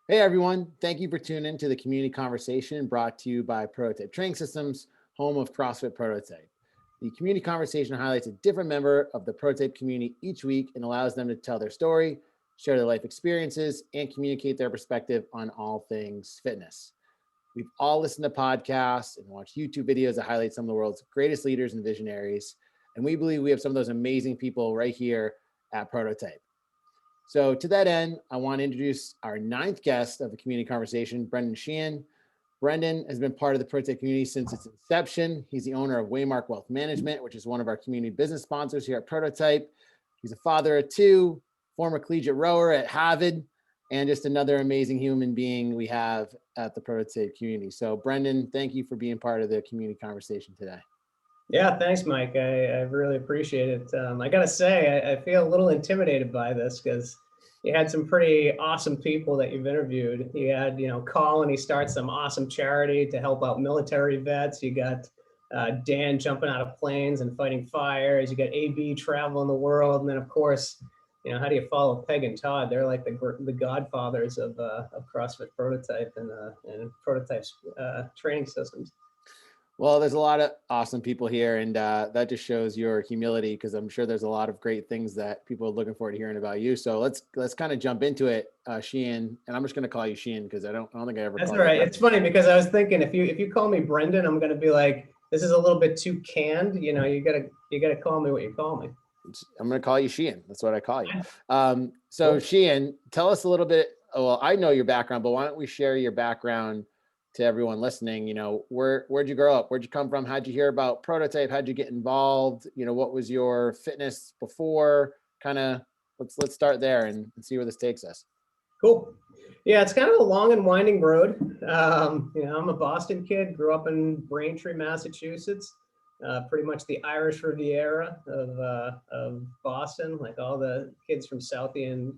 Hey everyone, thank you for tuning in to the community conversation brought to you by Prototype Training Systems, home of CrossFit Prototype. The community conversation highlights a different member of the Prototype community each week and allows them to tell their story, share their life experiences, and communicate their perspective on all things fitness. We've all listened to podcasts and watched YouTube videos that highlight some of the world's greatest leaders and visionaries, and we believe we have some of those amazing people right here at Prototype. So to that end, I want to introduce our ninth guest of the community conversation, Brendan Sheehan. Brendan has been part of the Prototype community since its inception. He's the owner of Waymark Wealth Management, which is one of our community business sponsors here at Prototype. He's a father of two, former collegiate rower at Harvard, and just another amazing human being we have at the Prototype community. So Brendan, thank you for being part of the community conversation today. Yeah, thanks, Mike. I really appreciate it. I got to say, I feel a little intimidated by this because you had some pretty awesome people that you've interviewed. You had, Colin, he starts some awesome charity to help out military vets. You got Dan jumping out of planes and fighting fires. You got AB traveling the world. And then, of course, how do you follow Peg and Todd? They're like the godfathers of CrossFit Prototype and Prototype's training systems. Well, there's a lot of awesome people here, and that just shows your humility, because I'm sure there's a lot of great things that people are looking forward to hearing about you. So let's kind of jump into it, Sheehan, and I'm just going to call you Sheehan because I don't think I ever. That's all right. It's funny because I was thinking if you call me Brendan, I'm going to be like, this is a little bit too canned. You gotta call me what you call me. I'm going to call you Sheehan. That's what I call you. So cool. Sheehan, tell us a little bit. Well, I know your background, but why don't we share your background to everyone listening? Where'd you grow up? Where'd you come from? How'd you hear about Prototype? How'd you get involved? What was your fitness before? Let's start there and see where this takes us. Cool. Yeah, it's kind of a long and winding road. I'm a Boston kid, grew up in Braintree, Massachusetts, pretty much the Irish Riviera of Boston. Like all the kids from Southie and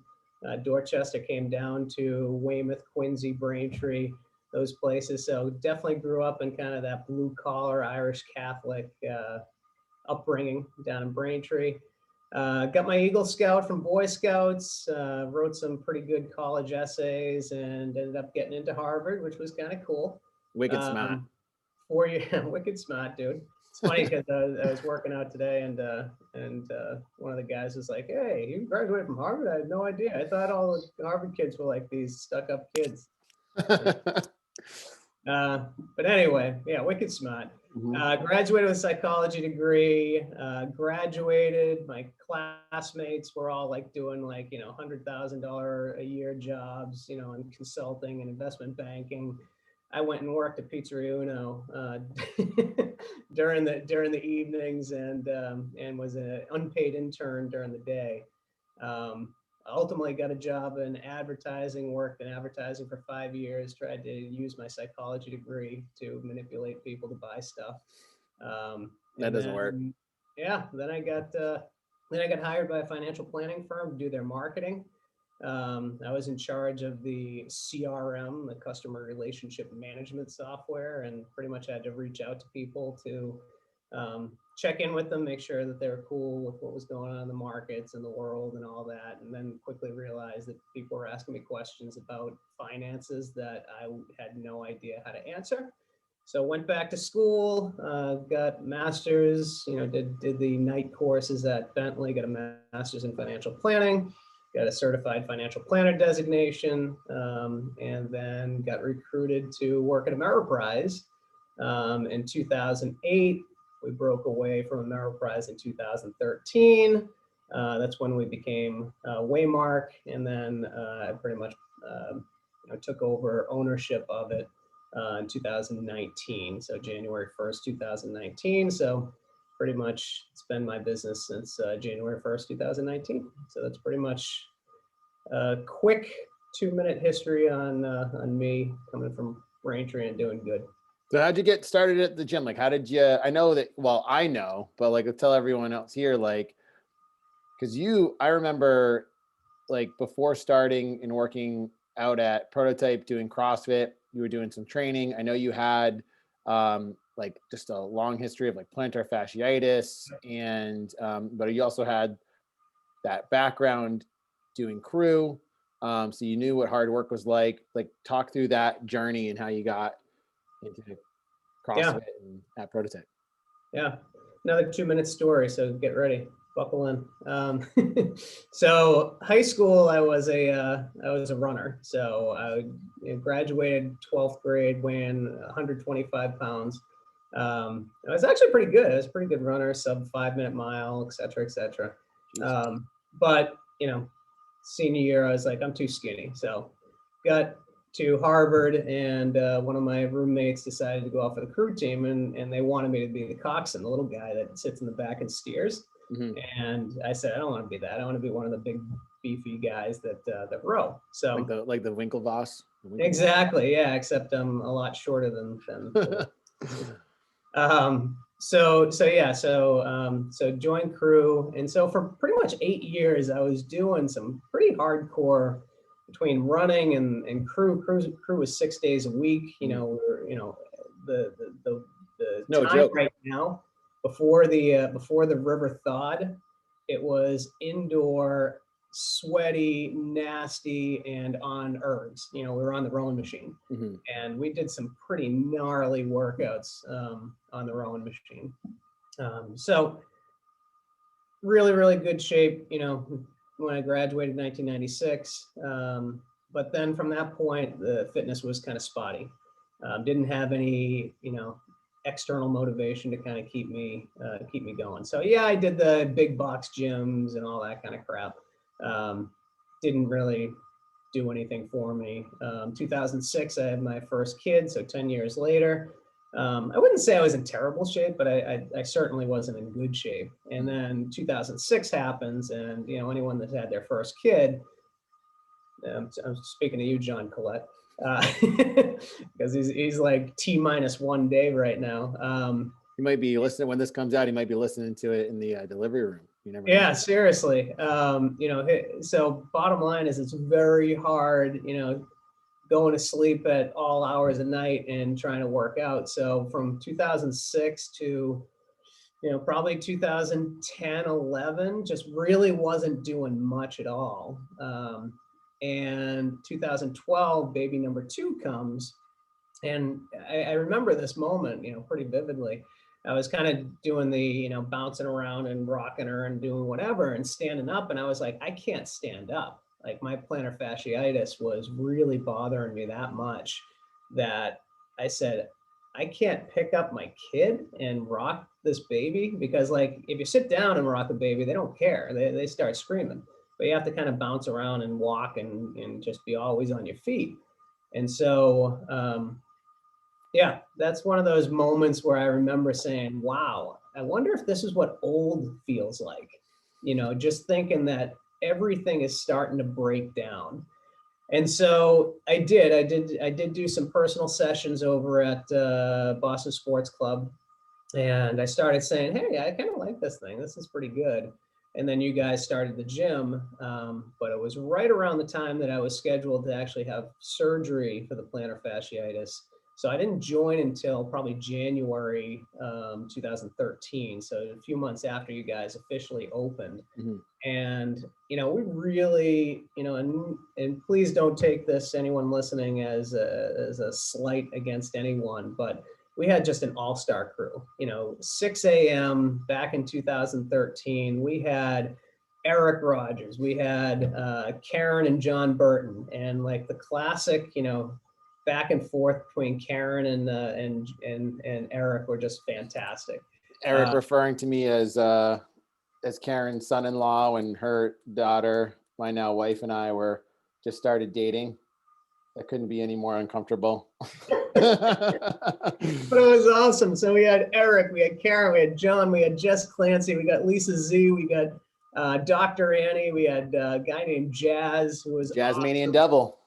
Dorchester came down to Weymouth, Quincy, Braintree, those places. So definitely grew up in kind of that blue collar Irish Catholic upbringing down in Braintree. Got my Eagle Scout from Boy Scouts, wrote some pretty good college essays, and ended up getting into Harvard, which was kind of cool. Wicked smart. 4 years, wicked smart, dude. It's funny because I was working out today, and one of the guys was like, "Hey, you graduated from Harvard? I had no idea. I thought all the Harvard kids were like these stuck-up kids." But anyway, yeah, wicked smart. Mm-hmm. Graduated with a psychology degree, graduated, my classmates were all like doing like, $100,000 a year jobs, in consulting and investment banking. I went and worked at Pizzeria Uno during the evenings and was an unpaid intern during the day. Ultimately got a job in advertising, worked in advertising for 5 years, tried to use my psychology degree to manipulate people to buy stuff. That doesn't work. Yeah. Then I got hired by a financial planning firm to do their marketing. I was in charge of the CRM, the customer relationship management software, and pretty much had to reach out to people to check in with them, make sure that they were cool with what was going on in the markets and the world and all that. And then quickly realized that people were asking me questions about finances that I had no idea how to answer. So went back to school, got master's, did the night courses at Bentley, got a master's in financial planning, got a certified financial planner designation, and then got recruited to work at Ameriprise in 2008. We broke away from Ameriprise in 2013. That's when we became Waymark, and then I pretty much took over ownership of it in 2019. So January 1st, 2019. So pretty much it's been my business since January 1st, 2019. So that's pretty much a quick 2-minute history on me coming from Braintree and doing good. So how'd you get started at the gym? Like, how did you, I know, but like, tell everyone else here, like, cause I remember like before starting and working out at Prototype doing CrossFit, you were doing some training. I know you had like just a long history of like plantar fasciitis and, but you also had that background doing crew. So you knew what hard work was like. Like, talk through that journey and how you got into CrossFit and at Prototype. Yeah, another 2-minute story, so get ready, buckle in. So high school, I was a runner. So I graduated 12th grade weighing 125 pounds. I was actually pretty good. I was a pretty good runner, sub 5-minute mile, et cetera, et cetera. But senior year, I was like, I'm too skinny. So got to Harvard, and one of my roommates decided to go off for the crew team, and they wanted me to be the coxswain, the little guy that sits in the back and steers. Mhm. And I said, I don't want to be that. I want to be one of the big beefy guys that row. So like the Winklevoss. exactly, yeah. Except I'm a lot shorter than. So joined crew, and so for pretty much 8 years, I was doing some pretty hardcore between running and crew. Crew was 6 days a week. The No time joke. right now before the river thawed, it was indoor, sweaty, nasty, and on ergs. We were on the rowing machine, and we did some pretty gnarly workouts on the rowing machine. So really, really good shape, when I graduated in 1996. But then from that point, the fitness was kind of spotty. Didn't have any, external motivation to kind of keep me going. So yeah, I did the big box gyms and all that kind of crap. Didn't really do anything for me. 2006, I had my first kid, so 10 years later. I wouldn't say I was in terrible shape, but I certainly wasn't in good shape. And then 2006 happens, and anyone that's had their first kid, I'm speaking to you, John Collette, because he's like T-1 day right now. He might be listening when this comes out. He might be listening to it in the delivery room. You never know. Yeah, seriously. So bottom line is, it's very hard, going to sleep at all hours of night and trying to work out. So from 2006 to, probably 2010, 11, just really wasn't doing much at all. And 2012, baby number 2 comes. And I remember this moment, pretty vividly. I was kind of doing the, bouncing around and rocking her and doing whatever and standing up. And I was like, I can't stand up. Like, my plantar fasciitis was really bothering me that much that I said, I can't pick up my kid and rock this baby, because like, if you sit down and rock a baby, they don't care. They start screaming, but you have to kind of bounce around and walk and just be always on your feet. And so, yeah, that's one of those moments where I remember saying, wow, I wonder if this is what old feels like, just thinking that everything is starting to break down. And so I did do some personal sessions over at Boston Sports Club. And I started saying, hey, I kind of like this thing. This is pretty good. And then you guys started the gym. But it was right around the time that I was scheduled to actually have surgery for the plantar fasciitis. So I didn't join until probably January 2013. So a few months after you guys officially opened. And, we really, and please don't take this, anyone listening, as a slight against anyone, but we had just an all-star crew. 6 a.m. back in 2013, we had Eric Rogers, we had Karen and John Burton, and like the classic, back and forth between Karen and Eric were just fantastic. Eric referring to me as Karen's son-in-law when her daughter, my now wife, and I were just started dating. That couldn't be any more uncomfortable. But it was awesome. So we had Eric, we had Karen, we had John, we had Jess Clancy, we got Lisa Z, we got Dr. Annie, we had a guy named Jazz, who was Jazzmanian awesome. Devil.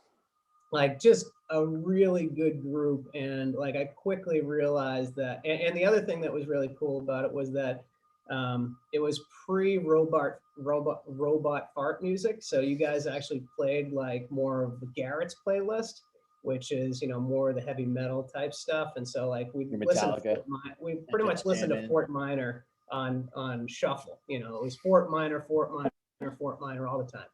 Like, just a really good group. And like, I quickly realized that, and the other thing that was really cool about it was that it was pre-robot fart music. So you guys actually played like more of the Garrett's playlist, which is, more of the heavy metal type stuff. And so like we pretty much listened to Fort Minor on shuffle. It was Fort Minor all the time.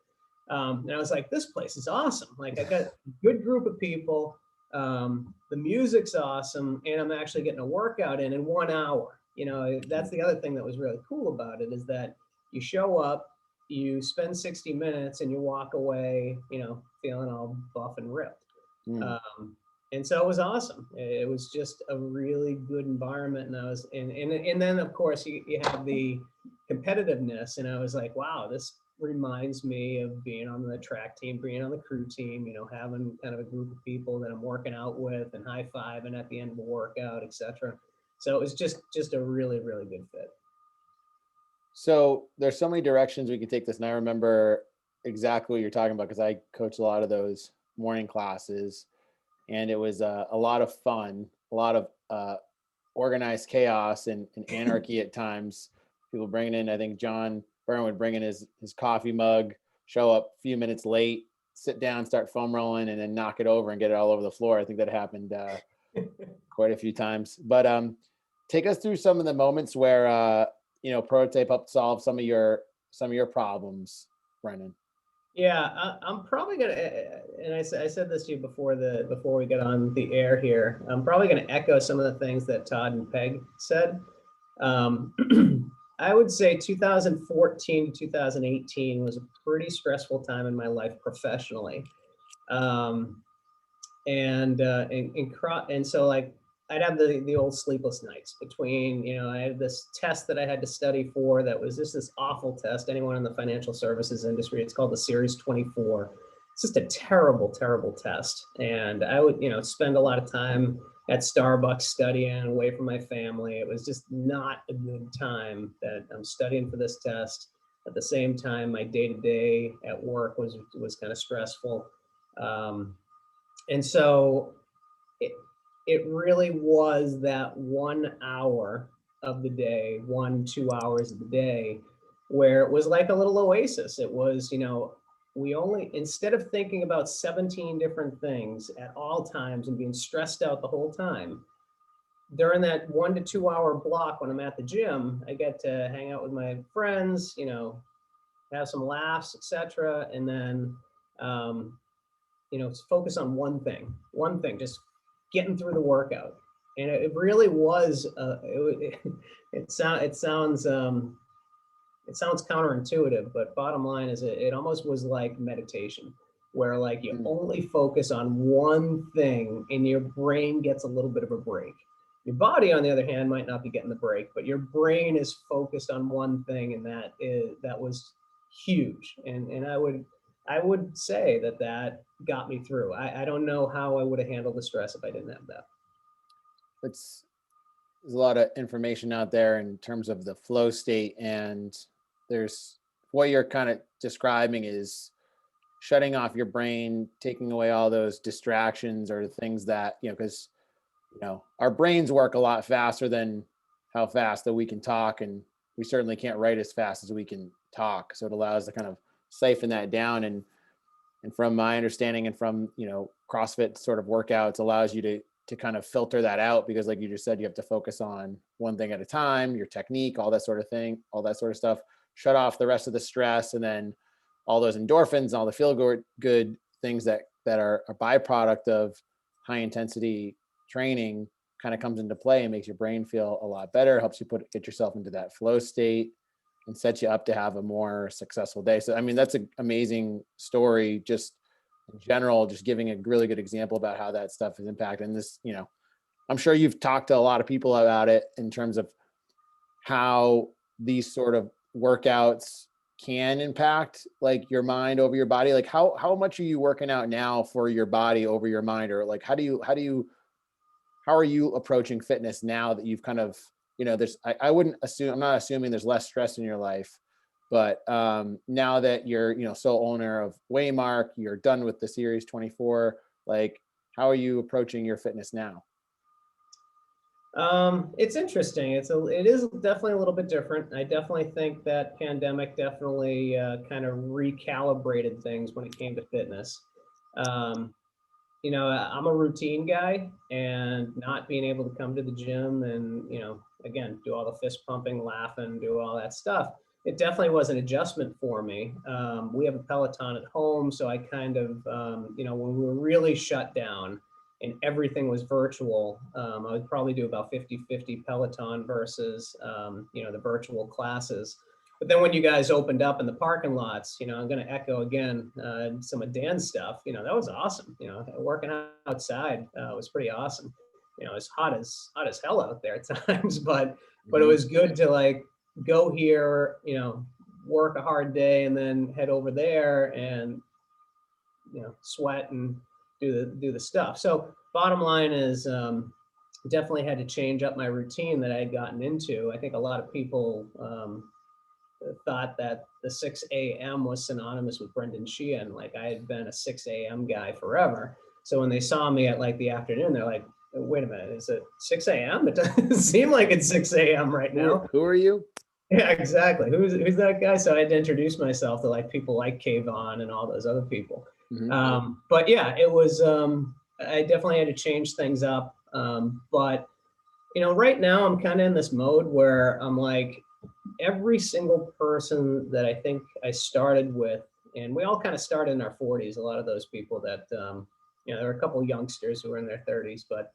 And I was like, this place is awesome. Like I got a good group of people. The music's awesome. And I'm actually getting a workout in 1 hour. You know, that's the other thing that was really cool about it, is that you show up, you spend 60 minutes and you walk away, you know, feeling all buff and ripped. And so it was awesome. It was just a really good environment. And I was, and then of course you have the competitiveness, and I was like, wow, this reminds me of being on the track team, being on the crew team, you know, having kind of a group of people that I'm working out with and high-fiving at the end of a workout, etc. So it was just a really, really good fit. So there's so many directions we can take this. And I remember exactly what you're talking about, because I coached a lot of those morning classes, and it was a lot of fun, a lot of organized chaos and anarchy at times. People bringing in, I think John Byrne would bring in his coffee mug, show up a few minutes late, sit down, start foam rolling, and then knock it over and get it all over the floor. I think that happened quite a few times. But take us through some of the moments where you know, Prototype helped solve some of your problems, Brendan. Yeah, I'm probably gonna, and I said this to you before we got on the air here. I'm probably gonna echo some of the things that Todd and Peg said. I would say 2014 to 2018 was a pretty stressful time in my life professionally, and so like I'd have the old sleepless nights between, you know, I had this test that I had to study for that was just this awful test. Anyone in the financial services industry, it's called the Series 24. It's just a terrible, terrible test. And I would, you know, spend a lot of time at Starbucks studying away from my family. It was just not a good time that I'm studying for this test. At the same time, my day-to-day at work was kind of stressful. And so it really was that 1 hour of the day, 2 hours of the day, where it was like a little oasis. It was, you know, we only, instead of thinking about 17 different things at all times and being stressed out the whole time, during that 1 to 2 hour block when I'm at the gym, I get to hang out with my friends, you know, have some laughs, etc. And then, you know, focus on one thing, just getting through the workout. And it really was, it sounds counterintuitive, but bottom line is it almost was like meditation, where like you only focus on one thing and your brain gets a little bit of a break. Your body, on the other hand, might not be getting the break, but your brain is focused on one thing, and that was huge. And I would say that got me through. I don't know how I would have handled the stress if I didn't have that. There's a lot of information out there in terms of the flow state, and there's what you're kind of describing is shutting off your brain, taking away all those distractions or things that, you know, because, you know, our brains work a lot faster than how fast that we can talk, and we certainly can't write as fast as we can talk. So it allows to kind of siphon that down. And from my understanding and from, you know, CrossFit sort of workouts allows you to kind of filter that out, because like you just said, you have to focus on one thing at a time, your technique, all that sort of thing, all that sort of stuff, shut off the rest of the stress. And then all those endorphins and all the feel good things that are a byproduct of high intensity training kind of comes into play and makes your brain feel a lot better, helps you get yourself into that flow state and sets you up to have a more successful day. So, I mean, that's an amazing story, just in general, just giving a really good example about how that stuff is impacted. And this, you know, I'm sure you've talked to a lot of people about it in terms of how these sort of workouts can impact like your mind over your body. Like how much are you working out now for your body over your mind? Or like, how are you approaching fitness now that you've kind of, you know, I'm not assuming there's less stress in your life, but now that you're, you know, sole owner of Waymark, you're done with the Series 24, like, how are you approaching your fitness now? It's interesting. It is definitely a little bit different. I definitely think that pandemic definitely kind of recalibrated things when it came to fitness. You know, I'm a routine guy, and not being able to come to the gym and, you know, again, do all the fist pumping, laughing, do all that stuff it definitely was an adjustment for me. We have a Peloton at home, so I kind of, when we were really shut down and everything was virtual, I would probably do about 50-50 Peloton versus, the virtual classes. But then when you guys opened up in the parking lots, I'm going to echo again some of Dan's stuff. That was awesome. Working outside was pretty awesome. It's hot as hell out there at times, but it was good to like go here, work a hard day, and then head over there and sweat and do the stuff. So bottom line is, definitely had to change up my routine that I had gotten into. I think a lot of people thought that the 6 a.m. was synonymous with Brendan Sheehan. Like I had been a 6 a.m. guy forever. So when they saw me at like the afternoon, they're like, wait a minute, is it 6 a.m.? It doesn't seem like it's 6 a.m. right now. Who are you? Yeah, exactly. Who's that guy? So I had to introduce myself to like people like Kayvon and all those other people. But yeah, it was, I definitely had to change things up. But right now I'm kind of in this mode where I'm like, every single person that I think I started with, and we all kind of started in our 40s, a lot of those people that, there were a couple of youngsters who were in their 30s, but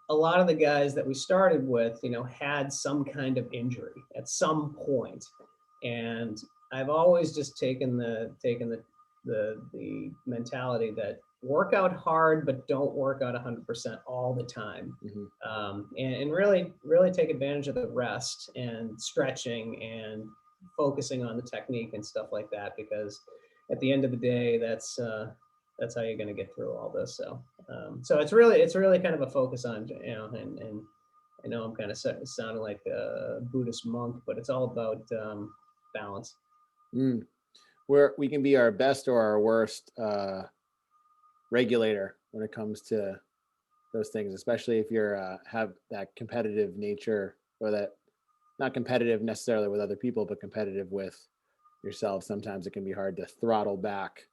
a lot of the guys that we started with, had some kind of injury at some point. And I've always just taken the mentality that work out hard, but don't work out 100% all the time. And really take advantage of the rest and stretching and focusing on the technique and stuff like that, because at the end of the day, that's how you're going to get through all this. So it's really kind of a focus on, and I know I'm kind of sounding like a Buddhist monk, but it's all about balance. Where we can be our best or our worst regulator when it comes to those things, especially if you're have that competitive nature, or that not competitive necessarily with other people, but competitive with yourself. Sometimes it can be hard to throttle back,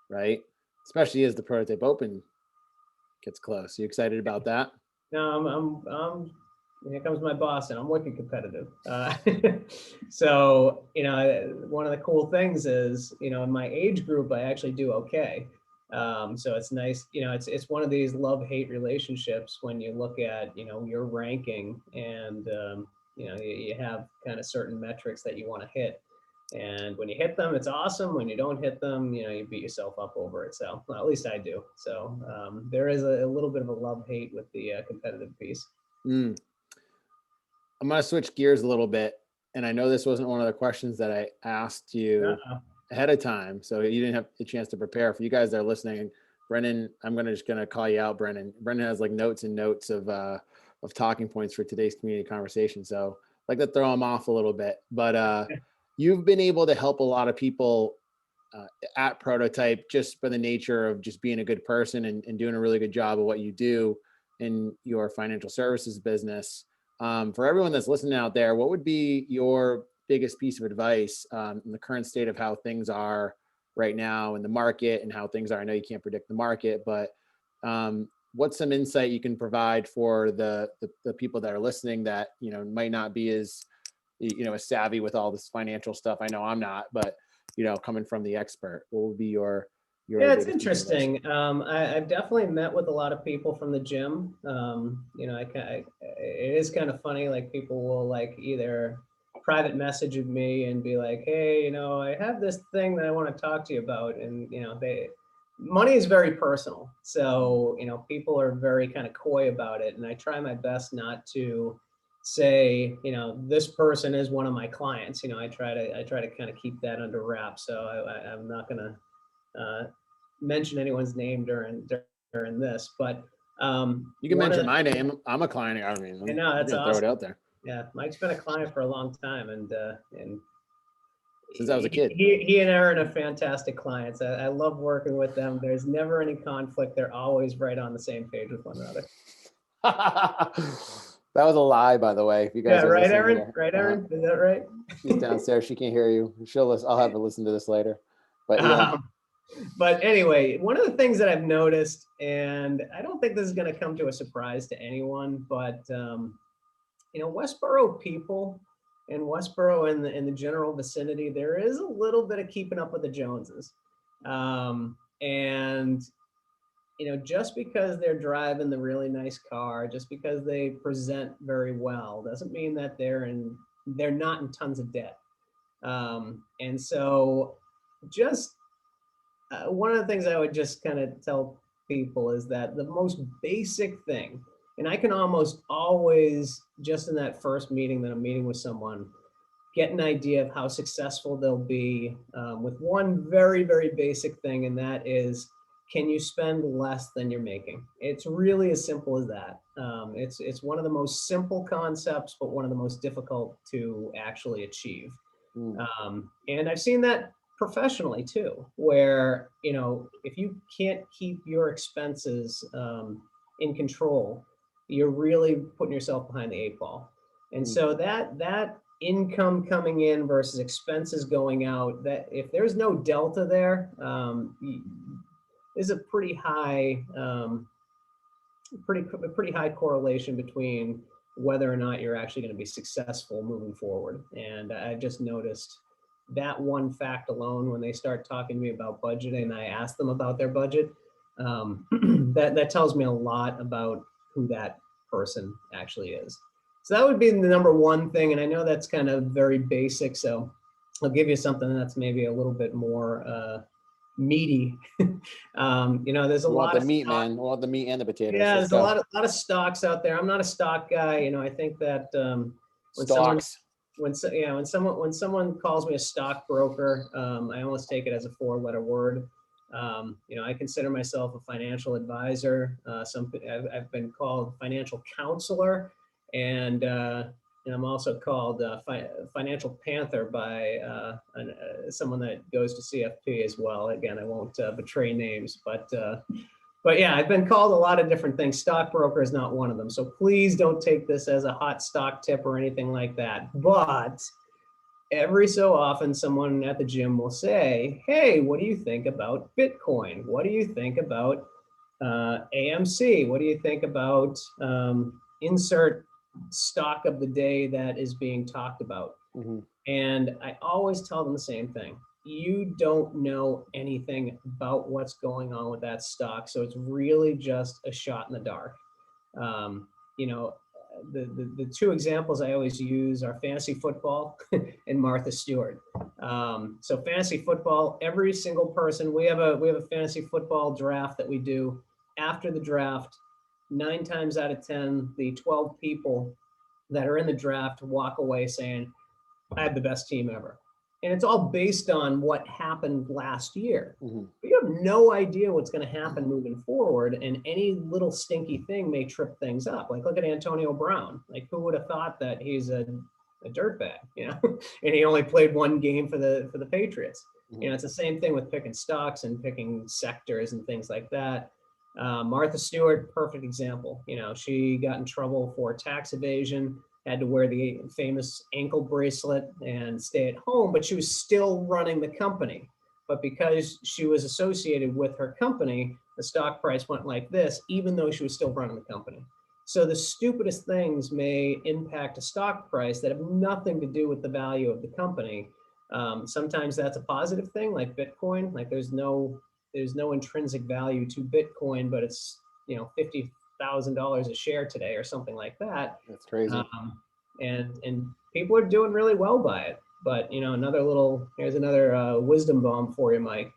right? Especially as the Prototype Open gets close. You excited about that? No, I'm here comes my boss, and I'm wicked competitive. So, one of the cool things is, in my age group, I actually do okay. So it's nice, it's one of these love-hate relationships when you look at, your ranking, and, you have kind of certain metrics that you want to hit. And when you hit them, it's awesome. When you don't hit them, you beat yourself up over it. So, well, at least I do. So there is a little bit of a love-hate with the competitive piece. I'm going to switch gears a little bit. And I know this wasn't one of the questions that I asked you ahead of time, so you didn't have the chance to prepare. For you guys that are listening, Brendan, I'm just going to call you out, Brendan. Brendan has like notes and notes of talking points for today's community conversation. So I'd like to throw him off a little bit, but you've been able to help a lot of people at Prototype just by the nature of just being a good person and doing a really good job of what you do in your financial services business. For everyone that's listening out there, what would be your biggest piece of advice in the current state of how things are right now in the market and how things are? I know you can't predict the market, but what's some insight you can provide for the people that are listening that, might not be as, as savvy with all this financial stuff? I know I'm not, but, coming from the expert, what would be your yeah, it's interesting. I've definitely met with a lot of people from the gym. It is kind of funny. Like people will like either private message me and be like, hey, I have this thing that I want to talk to you about. And, money is very personal. So, people are very kind of coy about it. And I try my best not to say, this person is one of my clients. I try to kind of keep that under wraps. So I'm not going to mention anyone's name during this, but you can mention my name. I'm a client. I know that's awesome. Throw it out there. Yeah, Mike's been a client for a long time, and since I was a kid. He and Aaron are fantastic clients. I love working with them. There's never any conflict. They're always right on the same page with one another. That was a lie, by the way. If you guys, yeah, right, Aaron. Here. Right, Aaron. Is that right? She's downstairs. She can't hear you. I'll have to listen to this later. But yeah. But anyway, one of the things that I've noticed, and I don't think this is going to come to a surprise to anyone, but Westborough people, in Westborough and in the general vicinity, there is a little bit of keeping up with the Joneses. And just because they're driving the really nice car, just because they present very well, doesn't mean that they're not in tons of debt. And so just one of the things I would just kind of tell people is that the most basic thing, and I can almost always, just in that first meeting that I'm meeting with someone, get an idea of how successful they'll be with one very, very basic thing, and that is, can you spend less than you're making? It's really as simple as that. It's one of the most simple concepts, but one of the most difficult to actually achieve. And I've seen that professionally too, where, if you can't keep your expenses in control, you're really putting yourself behind the 8 ball. And so that income coming in versus expenses going out, that if there's no delta there, is a pretty high correlation between whether or not you're actually going to be successful moving forward. And I've just noticed that one fact alone, when they start talking to me about budgeting and I ask them about their budget, that tells me a lot about who that person actually is. So that would be the number one thing. And I know that's kind of very basic, so I'll give you something that's maybe a little bit more meaty. There's a lot of meat, man. We want the meat and the potatoes. Yeah, there's a lot of stocks out there. I'm not a stock guy. I think that when someone calls me a stockbroker, I almost take it as a 4-letter word. I consider myself a financial advisor. I've been called financial counselor, and I'm also called Financial Panther by someone that goes to CFP as well. Again, I won't betray names, but yeah, I've been called a lot of different things. Stockbroker is not one of them. So please don't take this as a hot stock tip or anything like that. But every so often, someone at the gym will say, hey, what do you think about Bitcoin? What do you think about AMC? What do you think about insert stock of the day that is being talked about? And I always tell them the same thing. You don't know anything about what's going on with that stock. So it's really just a shot in the dark. The 2 examples I always use are fantasy football and Martha Stewart. So fantasy football, every single person, we have a fantasy football draft that we do. After the draft, 9 times out of 10, the 12 people that are in the draft walk away saying, I have the best team ever. And it's all based on what happened last year. But you have no idea what's going to happen moving forward, and any little stinky thing may trip things up. Like, look at Antonio Brown. Like, who would have thought that he's a dirtbag, and he only played 1 game for the Patriots. It's the same thing with picking stocks and picking sectors and things like that. Martha Stewart, perfect example. She got in trouble for tax evasion, had to wear the famous ankle bracelet and stay at home, but she was still running the company. But because she was associated with her company, the stock price went like this, even though she was still running the company. So the stupidest things may impact a stock price that have nothing to do with the value of the company. Sometimes that's a positive thing, like Bitcoin. Like there's no intrinsic value to Bitcoin, but it's $50,000 a share today or something like that. That's crazy. And people are doing really well by it. But here's another wisdom bomb for you, Mike.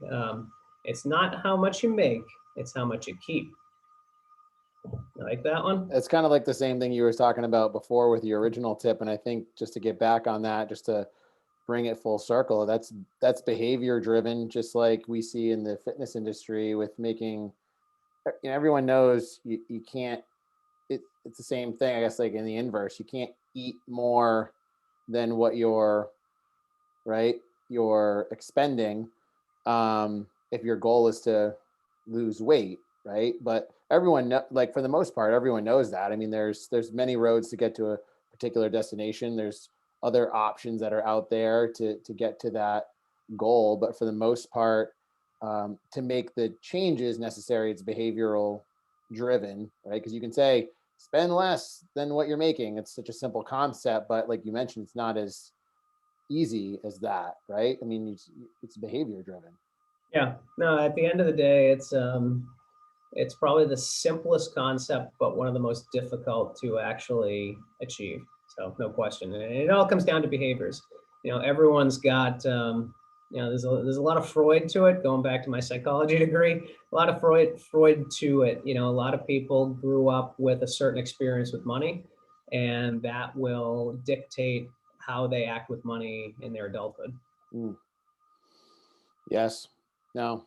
It's not how much you make, it's how much you keep. You like that one? It's kind of like the same thing you were talking about before with your original tip. And I think just to get back on that, just to bring it full circle, that's behavior driven, just like we see in the fitness industry with making, everyone knows you can't, it's the same thing, I guess, like in the inverse, you can't eat more than what you're expending if your goal is to lose weight, right? But everyone, for the most part, everyone knows that. I mean, there's many roads to get to a particular destination. There's other options that are out there to get to that goal. But for the most part, to make the changes necessary, it's behavioral driven, right? Because you can say spend less than what you're making. It's such a simple concept, but like you mentioned, it's not as easy as that, right? I mean, it's behavior driven. Yeah, no, at the end of the day, it's probably the simplest concept, but one of the most difficult to actually achieve. So no question. And it all comes down to behaviors. Everyone's got, there's a lot of Freud to it, going back to my psychology degree, a lot of Freud to it. A lot of people grew up with a certain experience with money, and that will dictate how they act with money in their adulthood. Mm. Yes. No,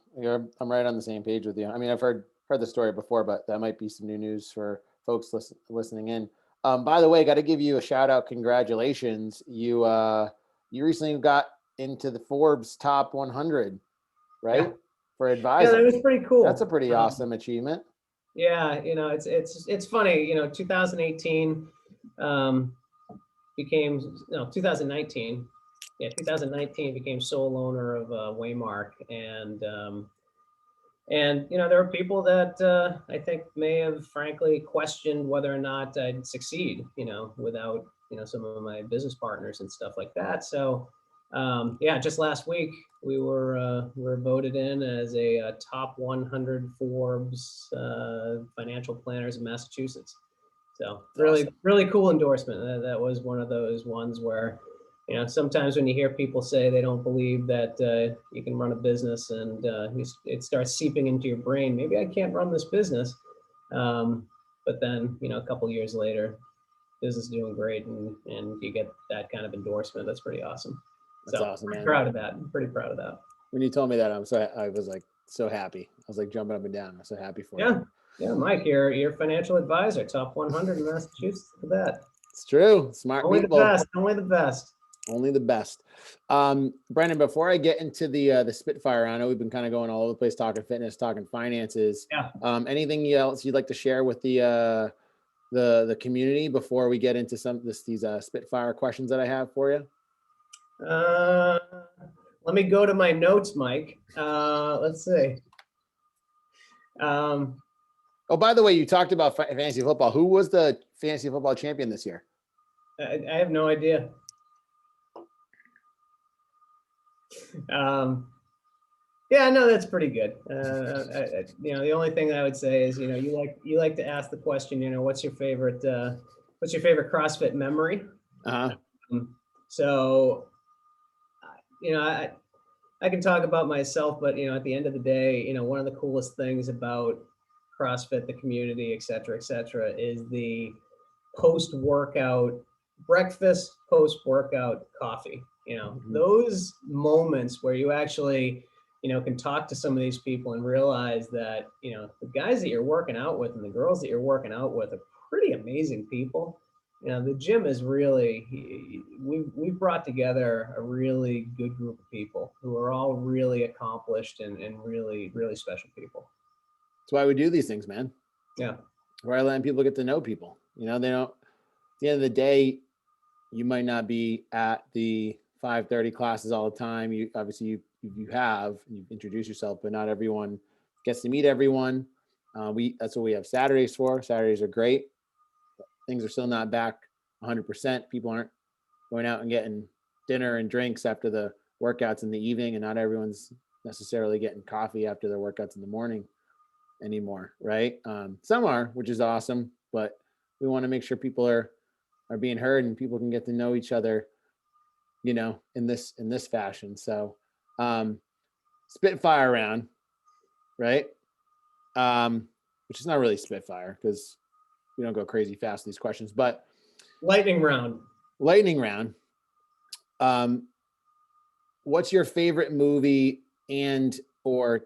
I'm right on the same page with you. I mean, I've heard the story before, but that might be some new news for folks listening in. By the way, got to give you a shout out. Congratulations. You recently got into the Forbes top 100, right? Yeah. For advising. Yeah, that was pretty cool. That's a pretty awesome achievement. Yeah. It's funny, 2018 became, 2019. Yeah, 2019 became sole owner of Waymark, and there are people that I think may have frankly questioned whether or not I'd succeed, without some of my business partners and stuff like that. So yeah, just last week we were voted in as a top 100 Forbes financial planners in Massachusetts. So really, awesome. Really cool endorsement. That was one of those ones where, sometimes when you hear people say they don't believe that you can run a business, and it starts seeping into your brain, maybe I can't run this business. But then, a couple years later, business is doing great, and you get that kind of endorsement. That's pretty awesome. That's awesome, man. Proud of that. I'm pretty proud of that. When you told me that, I was like so happy. I was like jumping up and down. I'm so happy for you. Yeah, Mike, you're financial advisor, top 100 in Massachusetts. Look at that. It's true. Smart only people. The best. Only the best. Only the best. Brendan, before I get into the Spitfire, I know we've been kind of going all over the place, talking fitness, talking finances. Yeah. Anything else you'd like to share with the community before we get into these Spitfire questions that I have for you? Let me go to my notes, Mike. Let's see. Oh, by the way, you talked about fantasy football. Who was the fantasy football champion this year? I have no idea. Yeah, no, that's pretty good. The only thing I would say is, you like to ask the question, what's your favorite CrossFit memory? So, I can talk about myself, but at the end of the day, one of the coolest things about CrossFit, the community, et cetera, is the post-workout breakfast, post-workout coffee. Those moments where you actually, can talk to some of these people and realize that, the guys that you're working out with and the girls that you're working out with are pretty amazing people. The gym is really, we've brought together a really good group of people who are all really accomplished and really, really special people. That's why we do these things, man. Yeah. We're letting people get to know people. They don't, at the end of the day, you might not be at the 5:30 classes all the time. You obviously you've introduced yourself, but not everyone gets to meet everyone. That's what we have Saturdays for. Saturdays are great. Things are still not back 100%. People aren't going out and getting dinner and drinks after the workouts in the evening, and not everyone's necessarily getting coffee after their workouts in the morning anymore, right? Some are, which is awesome, but we want to make sure people are being heard and people can get to know each other, in this fashion. So, Spitfire round, right? Which is not really Spitfire because we don't go crazy fast with these questions, but lightning round. What's your favorite movie or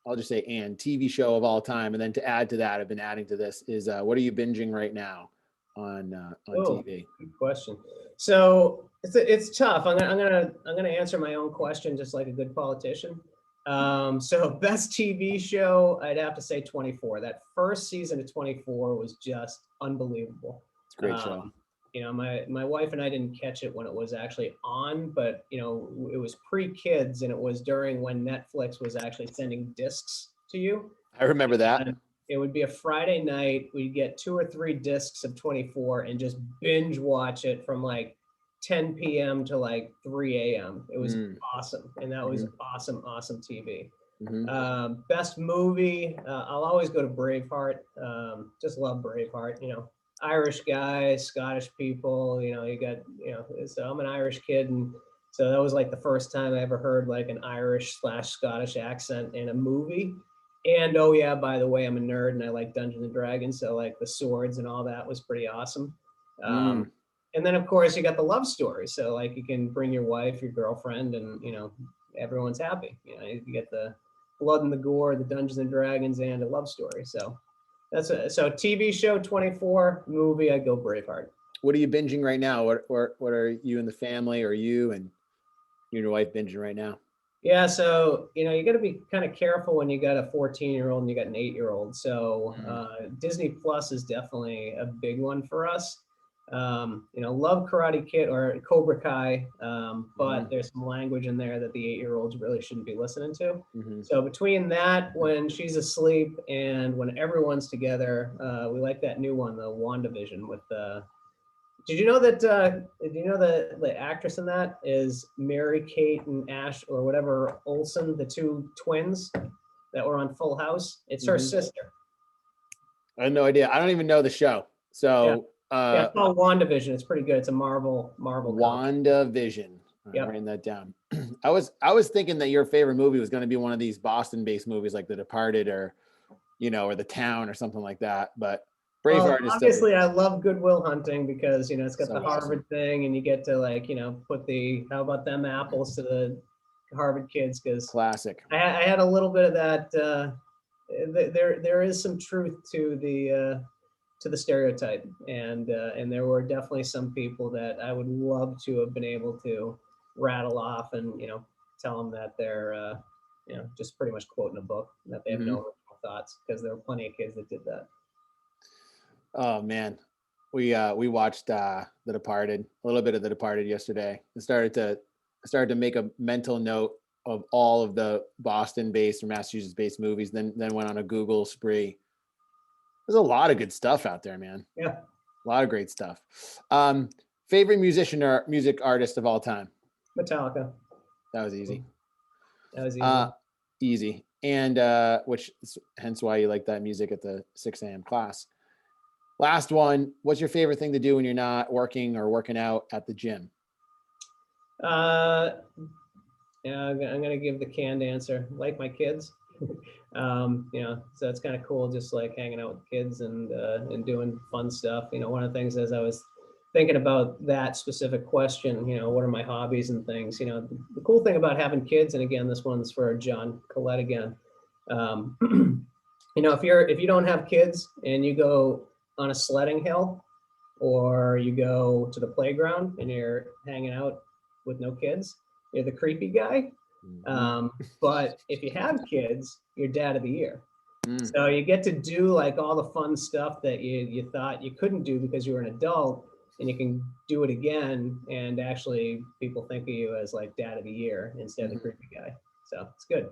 I'll just say TV show of all time? And then to add to that, I've been adding to this is what are you binging right now on TV? Good question. So it's tough. I'm gonna answer my own question just like a good politician. So best TV show, I'd have to say 24. That first season of 24 was just unbelievable. It's a great show. My wife and I didn't catch it when it was actually on, but it was pre-kids, and it was during when Netflix was actually sending discs to you. I remember that. it would be a Friday night. We'd get 2 or 3 discs of 24 and just binge watch it from like 10 p.m. to like 3 a.m. It was awesome. And that was awesome, awesome TV. Best movie, I'll always go to Braveheart. Just love Braveheart, you know, Irish guys, Scottish people, you know, you got, you know, so I'm an Irish kid. And so that was like the first time I ever heard like an Irish/Scottish accent in a movie. And oh yeah, by the way, I'm a nerd and I like Dungeons and Dragons. So like the swords and all that was pretty awesome. And then of course you got the love story. So like you can bring your wife, your girlfriend, and you know, everyone's happy. You know, you get the blood and the gore, the Dungeons and Dragons, and a love story. So that's so TV show 24, movie, I go Braveheart. What are you binging right now? What are you and the family, or you and your wife binging right now? Yeah, so you know, you got to be kind of careful when you got a 14-year-old and you got an 8-year-old. So Disney Plus is definitely a big one for us. You know, love Karate Kid or Cobra Kai, but there's some language in there that the 8-year-olds really shouldn't be listening to. So between that, when she's asleep and when everyone's together, we like that new one, the WandaVision with did you know that the actress in that is Mary Kate and Ash or whatever Olsen, the 2 twins that were on Full House? It's her sister. I had no idea. I don't even know the show. So yeah, it's called WandaVision. It's pretty good. It's a Marvel. WandaVision. I'm writing that down. I was thinking that your favorite movie was going to be one of these Boston-based movies like The Departed or, you know, or The Town or something like that. But Braveheart is obviously I love Good Will Hunting because, you know, it's got So the Harvard thing and you get to like, you know, put the, how about them apples to the Harvard kids, because classic. I had a little bit of that. There is some truth to the stereotype, and there were definitely some people that I would love to have been able to rattle off and, you know, tell them that they're you know, just pretty much quoting a book, that they have no original thoughts, because there were plenty of kids that did that. Oh man, we watched The Departed, a little bit of The Departed yesterday. I started to make a mental note of all of the Boston-based or Massachusetts-based movies. Then went on a Google spree. There's a lot of good stuff out there, man. Yeah, a lot of great stuff. Favorite musician or music artist of all time? Metallica. That was easy. That was easy. Easy, and which hence why you like that music at the 6 a.m. class. Last one, what's your favorite thing to do when you're not working or working out at the gym? Yeah, I'm gonna give the canned answer. Like my kids, you know, so it's kind of cool, just like hanging out with kids and doing fun stuff. You know, one of the things as I was thinking about that specific question, you know, what are my hobbies and things? You know, the cool thing about having kids, and again, this one's for John Collette again. You know, if you don't have kids and you go on a sledding hill, or you go to the playground and you're hanging out with no kids, you're the creepy guy. But if you have kids, you're dad of the year. So you get to do like all the fun stuff that you thought you couldn't do because you were an adult, and you can do it again, and actually people think of you as like dad of the year instead of the creepy guy. So it's good.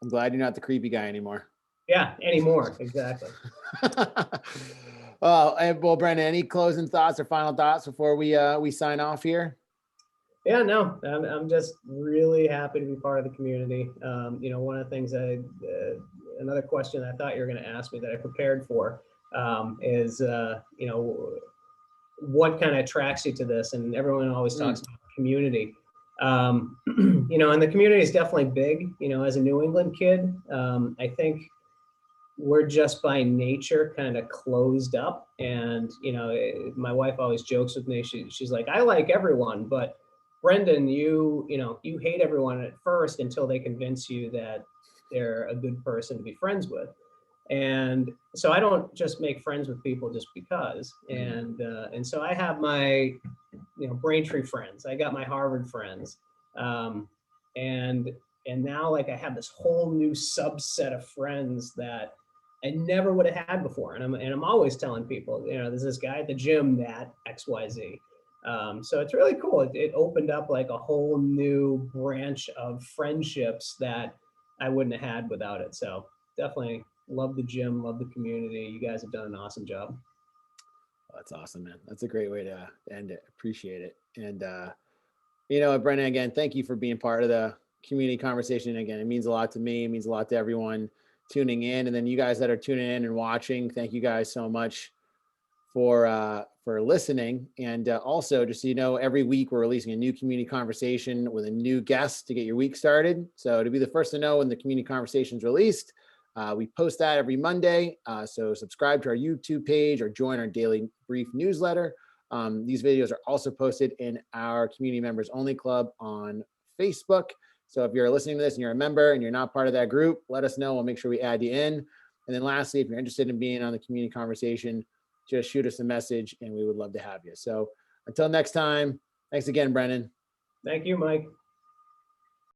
I'm glad you're not the creepy guy anymore. Yeah, anymore. Exactly. Well, Brendan, any closing thoughts or final thoughts before we sign off here? Yeah, no, I'm just really happy to be part of the community. You know, one of the things another question I thought you were going to ask me that I prepared for is, you know, what kind of attracts you to this? And everyone always talks about community. You know, and the community is definitely big. You know, as a New England kid, I think we're just by nature kind of closed up. And, you know, my wife always jokes with me. She's like, I like everyone, but Brendan, you hate everyone at first until they convince you that they're a good person to be friends with. And so I don't just make friends with people just because. And so I have my, you know, Braintree friends. I got my Harvard friends. And now like I have this whole new subset of friends that I never would have had before. And I'm always telling people, you know, there's this guy at the gym that XYZ. So it's really cool. It opened up like a whole new branch of friendships that I wouldn't have had without it. So definitely love the gym, love the community. You guys have done an awesome job. That's awesome, man. That's a great way to end it. Appreciate it. And, Brendan, again, thank you for being part of the community conversation. Again, it means a lot to me. It means a lot to everyone tuning in. And then you guys that are tuning in and watching, thank you guys so much for listening. And also, just so you know, every week we're releasing a new community conversation with a new guest to get your week started. So to be the first to know when the community conversation is released, we post that every Monday. So subscribe to our YouTube page or join our daily brief newsletter. These videos are also posted in our community members only club on Facebook. So if you're listening to this and you're a member and you're not part of that group, let us know. We'll make sure we add you in. And then lastly, if you're interested in being on the community conversation, just shoot us a message and we would love to have you. So until next time, thanks again, Brendan. Thank you, Mike.